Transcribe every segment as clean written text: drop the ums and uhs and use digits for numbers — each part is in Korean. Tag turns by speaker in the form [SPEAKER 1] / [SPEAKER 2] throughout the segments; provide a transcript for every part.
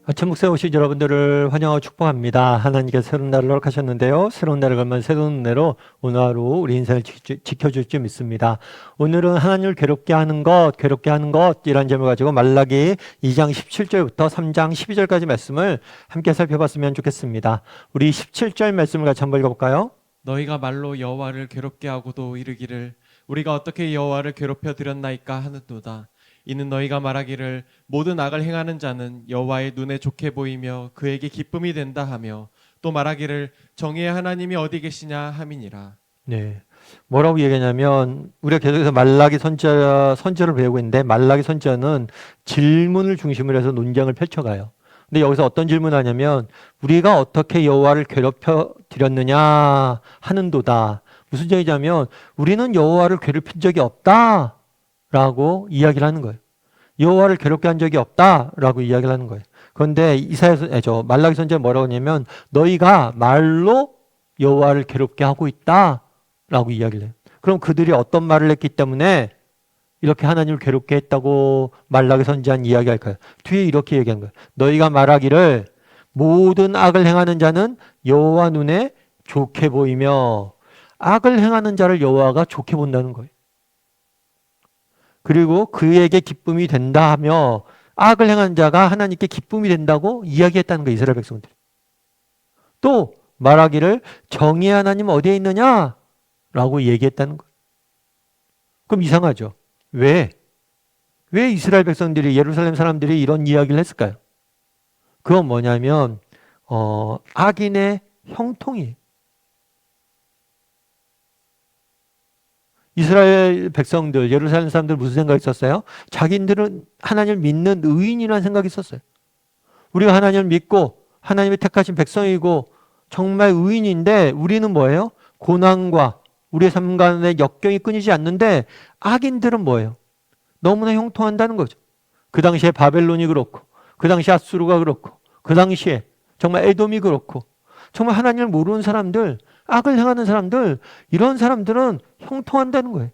[SPEAKER 1] 아침 목사에 오신 여러분들을 환영하고 축복합니다. 하나님께서 새로운 날을 허락하셨는데요. 새로운 날을 걸면 새로운 은혜로 오늘 하루 우리 인생을 지켜줄 줄 믿습니다. 오늘은 하나님을 괴롭게 하는 것 이란 제목을 가지고 말라기 2장 17절부터 3장 12절까지 말씀을 함께 살펴봤으면 좋겠습니다. 우리 17절 말씀을 같이 한번 읽어볼까요?
[SPEAKER 2] 너희가 말로 여호와를 괴롭게 하고도 이르기를 우리가 어떻게 여호와를 괴롭혀 드렸나이까 하는도다. 이는 너희가 말하기를 모든 악을 행하는 자는 여호와의 눈에 좋게 보이며 그에게 기쁨이 된다 하며 또 말하기를 정의의 하나님이 어디 계시냐 함이니라.
[SPEAKER 1] 네. 뭐라고 얘기하냐면 우리가 계속해서 말라기 선지자를 배우고 있는데 말라기 선지자는 질문을 중심으로 해서 논쟁을 펼쳐가요. 근데 여기서 어떤 질문을 하냐면 우리가 어떻게 여호와를 괴롭혀 드렸느냐 하는도다. 무슨 얘기냐면 우리는 여호와를 괴롭힌 적이 없다라고 이야기를 하는 거예요. 여호와를 괴롭게 한 적이 없다라고 이야기를 하는 거예요. 그런데 말라기 선지자는 뭐라고 하냐면 너희가 말로 여호와를 괴롭게 하고 있다라고 이야기를 해요. 그럼 그들이 어떤 말을 했기 때문에 이렇게 하나님을 괴롭게 했다고 말라기 선지자는 이야기할까요? 뒤에 이렇게 얘기한 거예요. 너희가 말하기를 모든 악을 행하는 자는 여호와 눈에 좋게 보이며 악을 행하는 자를 여호와가 좋게 본다는 거예요. 그리고 그에게 기쁨이 된다 하며 악을 행하는 자가 하나님께 기쁨이 된다고 이야기했다는 거예요. 이스라엘 백성들이. 또 말하기를 정의의 하나님 어디에 있느냐? 라고 얘기했다는 거예요. 그럼 이상하죠. 왜 이스라엘 백성들이 예루살렘 사람들이 이런 이야기를 했을까요? 그건 뭐냐면 악인의 형통이에요. 이스라엘 백성들, 예루살렘 사람들 무슨 생각이 있었어요? 자기들은 하나님을 믿는 의인이라는 생각이 있었어요. 우리가 하나님을 믿고 하나님이 택하신 백성이고 정말 의인인데 우리는 뭐예요? 고난과 우리의 삶 가운데 역경이 끊이지 않는데 악인들은 뭐예요? 너무나 형통한다는 거죠. 그 당시에 바벨론이 그렇고 그 당시 아수르가 그렇고 그 당시에 정말 에돔이 그렇고 정말 하나님을 모르는 사람들, 악을 행하는 사람들, 이런 사람들은 형통한다는 거예요.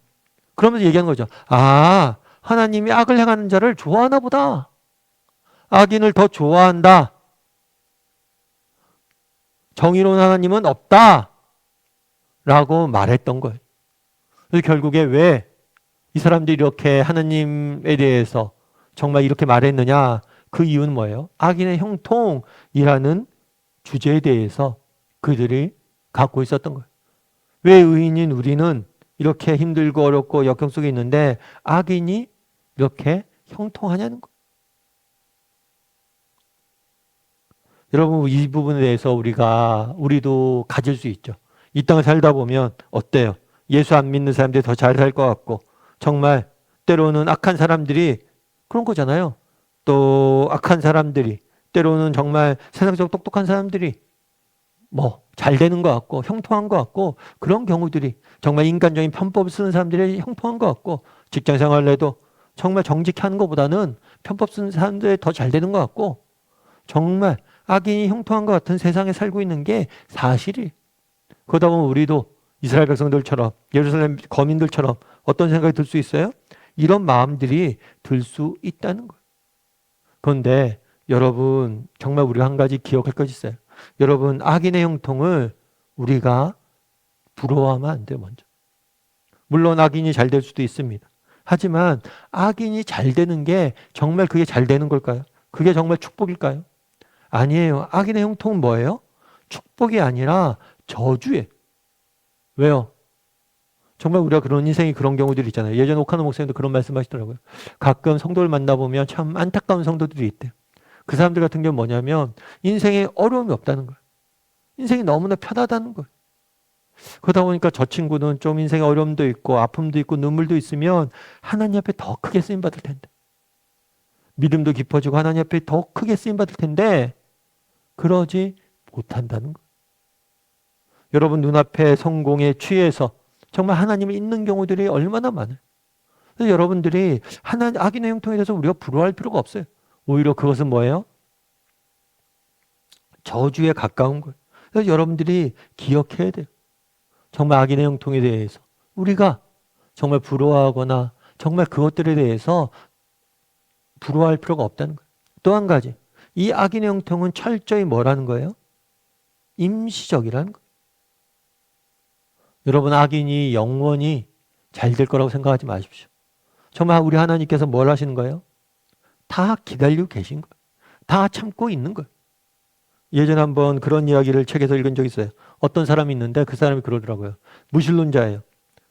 [SPEAKER 1] 그러면서 얘기하는 거죠. 아, 하나님이 악을 행하는 자를 좋아하나 보다. 악인을 더 좋아한다. 정의로운 하나님은 없다. 라고 말했던 거예요. 그래서 결국에 왜 이 사람들이 이렇게 하나님에 대해서 정말 이렇게 말했느냐? 그 이유는 뭐예요? 악인의 형통이라는 주제에 대해서 그들이 갖고 있었던 거예요. 왜 의인인 우리는 이렇게 힘들고 어렵고 역경 속에 있는데 악인이 이렇게 형통하냐는 거예요. 여러분, 이 부분에 대해서 우리도 가질 수 있죠. 이 땅을 살다 보면 어때요? 예수 안 믿는 사람들이 더 잘 살 것 같고 정말 때로는 악한 사람들이 그런 거잖아요. 또 악한 사람들이 때로는 정말 세상적 똑똑한 사람들이 잘 되는 것 같고 형통한 것 같고 그런 경우들이 정말 인간적인 편법을 쓰는 사람들이 형통한 것 같고 직장 생활을 해도 정말 정직히 하는 것보다는 편법 쓰는 사람들이 더 잘 되는 것 같고 정말 악인이 형통한 것 같은 세상에 살고 있는 게 사실이. 그러다 보면 우리도 이스라엘 백성들처럼 예루살렘 거민들처럼 어떤 생각이 들 수 있어요? 이런 마음들이 들 수 있다는 거예요. 그런데 여러분 정말 우리가 한 가지 기억할 것이 있어요. 여러분 악인의 형통을 우리가 부러워하면 안 돼요. 먼저. 물론 악인이 잘 될 수도 있습니다. 하지만 악인이 잘 되는 게 정말 그게 잘 되는 걸까요? 그게 정말 축복일까요? 아니에요. 악인의 형통은 뭐예요? 축복이 아니라 저주예요. 왜요? 정말 우리가 그런 인생이 그런 경우들이 있잖아요. 예전에 오카노 목사님도 그런 말씀 하시더라고요. 가끔 성도를 만나보면 참 안타까운 성도들이 있대요. 그 사람들 같은 경우는 뭐냐면 인생에 어려움이 없다는 거예요. 인생이 너무나 편하다는 거예요. 그러다 보니까 저 친구는 좀 인생에 어려움도 있고 아픔도 있고 눈물도 있으면 하나님 앞에 더 크게 쓰임받을 텐데 믿음도 깊어지고 하나님 앞에 더 크게 쓰임받을 텐데 그러지 못한다는 거예요. 여러분 눈앞에 성공에 취해서 정말 하나님을 잊는 경우들이 얼마나 많아요. 그래서 여러분들이 악인의 형통에 대해서 우리가 부러워할 필요가 없어요. 오히려 그것은 뭐예요? 저주에 가까운 거예요. 그래서 여러분들이 기억해야 돼요. 정말 악인의 형통에 대해서 우리가 정말 부러워하거나 정말 그것들에 대해서 부러워할 필요가 없다는 거예요. 또 한 가지, 이 악인의 형통은 철저히 뭐라는 거예요? 임시적이라는 거예요. 여러분, 악인이 영원히 잘 될 거라고 생각하지 마십시오. 정말 우리 하나님께서 뭘 하시는 거예요? 다 기다리고 계신 거예요. 다 참고 있는 거예요. 예전에 한번 그런 이야기를 책에서 읽은 적이 있어요. 어떤 사람이 있는데 그 사람이 그러더라고요. 무신론자예요.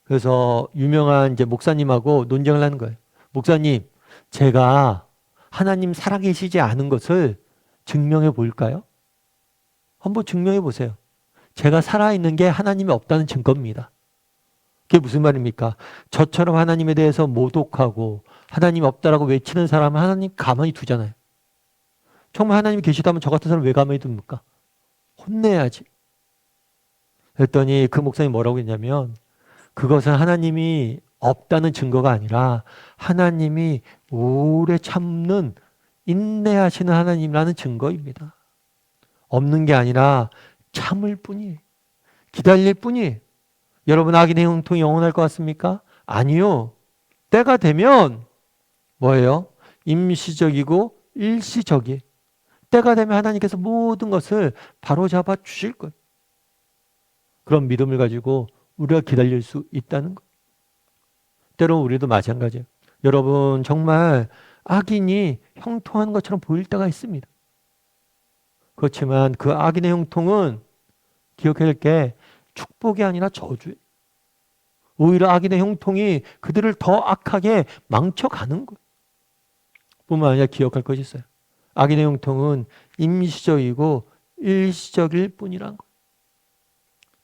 [SPEAKER 1] 그래서 유명한 이제 목사님하고 논쟁을 하는 거예요. 목사님, 제가 하나님 살아계시지 않은 것을 증명해 볼까요? 한번 증명해 보세요. 제가 살아있는 게 하나님이 없다는 증거입니다. 그게 무슨 말입니까? 저처럼 하나님에 대해서 모독하고 하나님 없다라고 외치는 사람은 하나님 가만히 두잖아요. 정말 하나님이 계시다면 저 같은 사람 왜 가만히 둡니까? 혼내야지. 그랬더니 그 목사님이 뭐라고 했냐면 그것은 하나님이 없다는 증거가 아니라 하나님이 오래 참는 인내하시는 하나님이라는 증거입니다. 없는 게 아니라 참을 뿐이에요. 기다릴 뿐이에요. 여러분, 악인의 형통이 영원할 것 같습니까? 아니요. 때가 되면 뭐예요? 임시적이고 일시적이에요. 때가 되면 하나님께서 모든 것을 바로잡아 주실 거예요. 그런 믿음을 가지고 우리가 기다릴 수 있다는 거예요. 때로 우리도 마찬가지예요. 여러분, 정말 악인이 형통하는 것처럼 보일 때가 있습니다. 그렇지만 그 악인의 형통은 기억해야 할 게 축복이 아니라 저주예요. 오히려 악인의 형통이 그들을 더 악하게 망쳐가는 거예요. 뿐만 아니라 기억할 것이 있어요. 악인의 형통은 임시적이고 일시적일 뿐이란 거예요.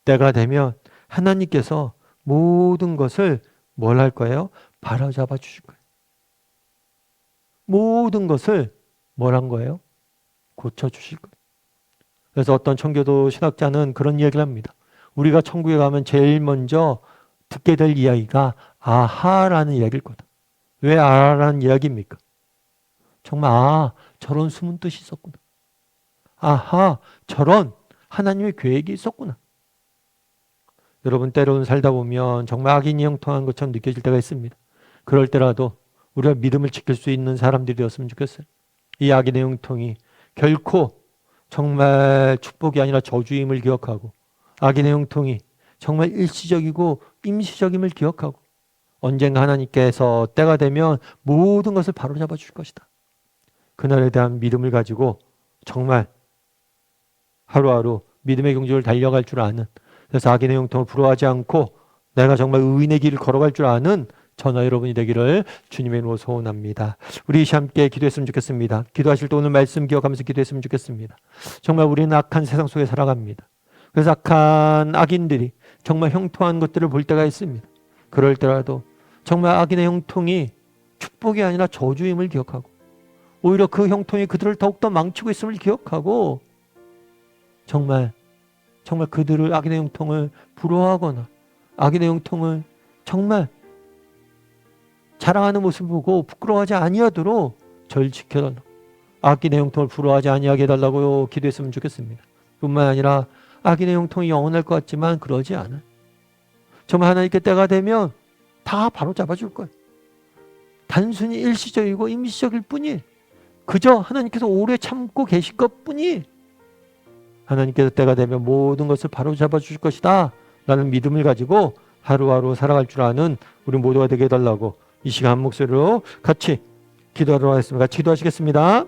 [SPEAKER 1] 때가 되면 하나님께서 모든 것을 뭘 할 거예요? 바로잡아 주실 거예요. 모든 것을 뭘 한 거예요? 고쳐 주실 거예요. 그래서 어떤 청교도 신학자는 그런 이야기를 합니다. 우리가 천국에 가면 제일 먼저 듣게 될 이야기가 아하라는 이야기일 거다. 왜 아하라는 이야기입니까? 정말 저런 숨은 뜻이 있었구나. 아하, 저런 하나님의 계획이 있었구나. 여러분, 때로는 살다 보면 정말 악인이 형통한 것처럼 느껴질 때가 있습니다. 그럴 때라도 우리가 믿음을 지킬 수 있는 사람들이 되었으면 좋겠어요. 이 악인의 형통이 결코 정말 축복이 아니라 저주임을 기억하고 악인의 형통이 정말 일시적이고 임시적임을 기억하고 언젠가 하나님께서 때가 되면 모든 것을 바로잡아 줄 것이다. 그날에 대한 믿음을 가지고 정말 하루하루 믿음의 경주를 달려갈 줄 아는, 그래서 악인의 형통을 부러워하지 않고 내가 정말 의인의 길을 걸어갈 줄 아는 저나 여러분이 되기를 주님의 이름으로 소원합니다. 우리 함께 기도했으면 좋겠습니다. 기도하실 때 오늘 말씀 기억하면서 기도했으면 좋겠습니다. 정말 우리는 악한 세상 속에 살아갑니다. 그래서 악한 악인들이 정말 형통한 것들을 볼 때가 있습니다. 그럴 때라도 정말 악인의 형통이 축복이 아니라 저주임을 기억하고 오히려 그 형통이 그들을 더욱더 망치고 있음을 기억하고 정말 그들을 악인의 형통을 부러워하거나 악인의 형통을 정말 자랑하는 모습을 보고 부끄러워하지 아니하도록 저를 지켜달라고, 악인의 형통을 부러워하지 아니하게 해달라고 기도했으면 좋겠습니다. 뿐만 아니라 악인의 형통이 영원할 것 같지만 그러지 않아요. 정말 하나님께 때가 되면 다 바로 잡아줄 거예요. 단순히 일시적이고 임시적일 뿐이에요. 그저 하나님께서 오래 참고 계실 것뿐이에요. 하나님께서 때가 되면 모든 것을 바로 잡아주실 것이다 라는 믿음을 가지고 하루하루 살아갈 줄 아는 우리 모두가 되게 해달라고 이 시간 한 목소리로 같이 기도하도록 하겠습니다. 같이 기도하시겠습니다.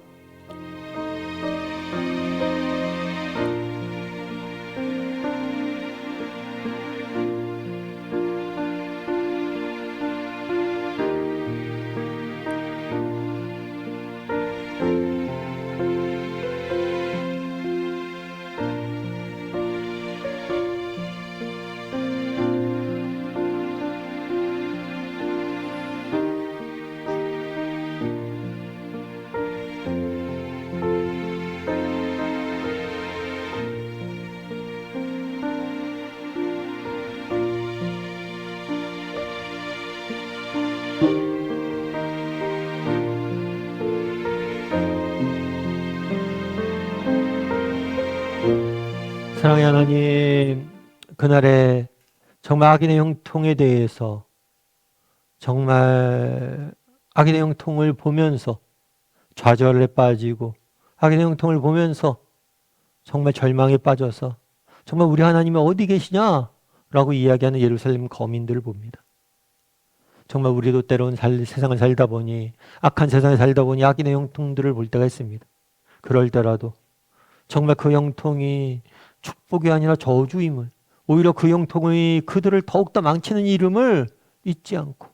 [SPEAKER 1] 사랑의 하나님, 그날에 정말 악인의 형통에 대해서 정말 악인의 형통을 보면서 좌절에 빠지고 악인의 형통을 보면서 정말 절망에 빠져서 정말 우리 하나님이 어디 계시냐라고 이야기하는 예루살렘 거민들을 봅니다. 정말 우리도 때로는 세상을 살다 보니 악한 세상에 살다 보니 악인의 형통들을 볼 때가 있습니다. 그럴 때라도 정말 그 형통이 축복이 아니라 저주임을, 오히려 그 형통이 그들을 더욱더 망치는 이름을 잊지 않고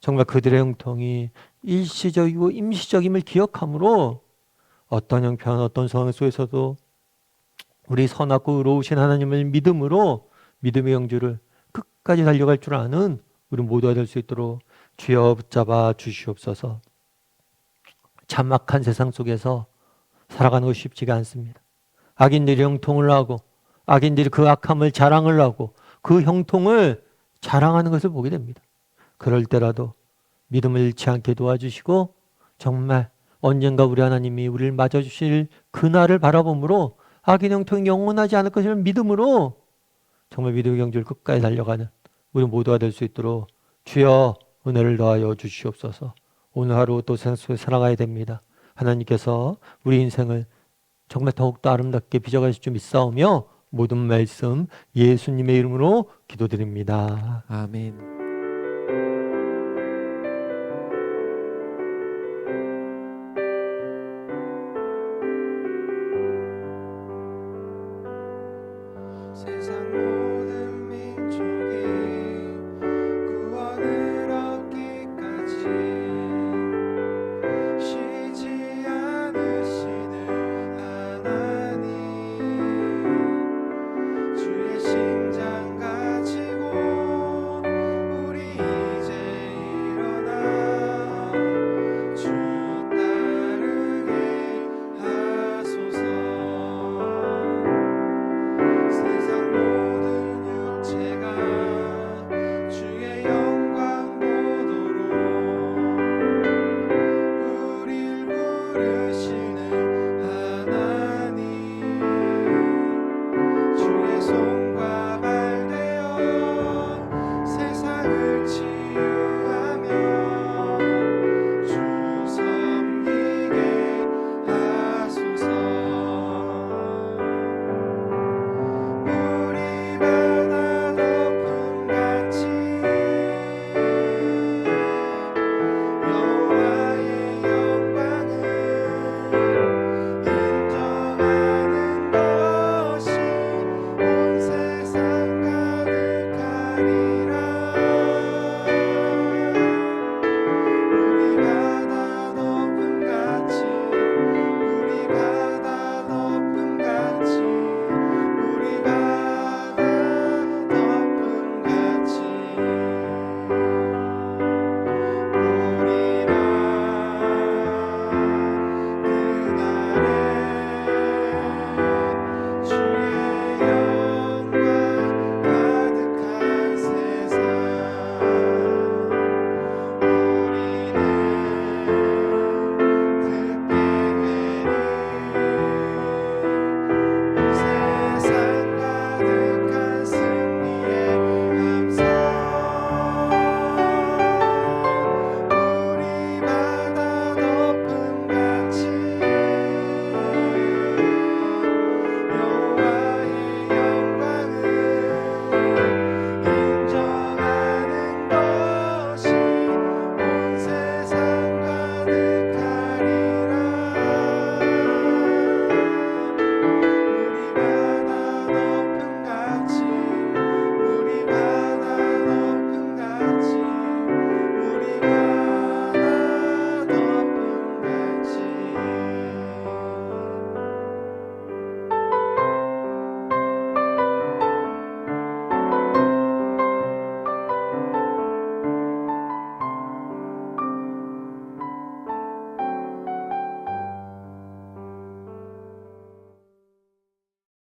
[SPEAKER 1] 정말 그들의 형통이 일시적이고 임시적임을 기억함으로 어떤 형편, 어떤 상황 속에서도 우리 선하고 의로우신 하나님을 믿음으로 믿음의 영주를 끝까지 달려갈 줄 아는 우리 모두가 될 수 있도록 주여 붙잡아 주시옵소서. 참악한 세상 속에서 살아가는 것이 쉽지가 않습니다. 악인들이 형통을 하고 악인들이 그 악함을 자랑을 하고 그 형통을 자랑하는 것을 보게 됩니다. 그럴 때라도 믿음을 잃지 않게 도와주시고 정말 언젠가 우리 하나님이 우리를 맞아주실 그날을 바라보므로 악인 형통이 영원하지 않을 것을 믿음으로 정말 믿음의 경주를 끝까지 달려가는 우리 모두가 될 수 있도록 주여 은혜를 더하여 주시옵소서. 오늘 하루 또 세상 속에 살아가야 됩니다. 하나님께서 우리 인생을 정말 더욱더 아름답게 빚어가실 줄 믿사오며 모든 말씀 예수님의 이름으로 기도드립니다.
[SPEAKER 2] 아멘.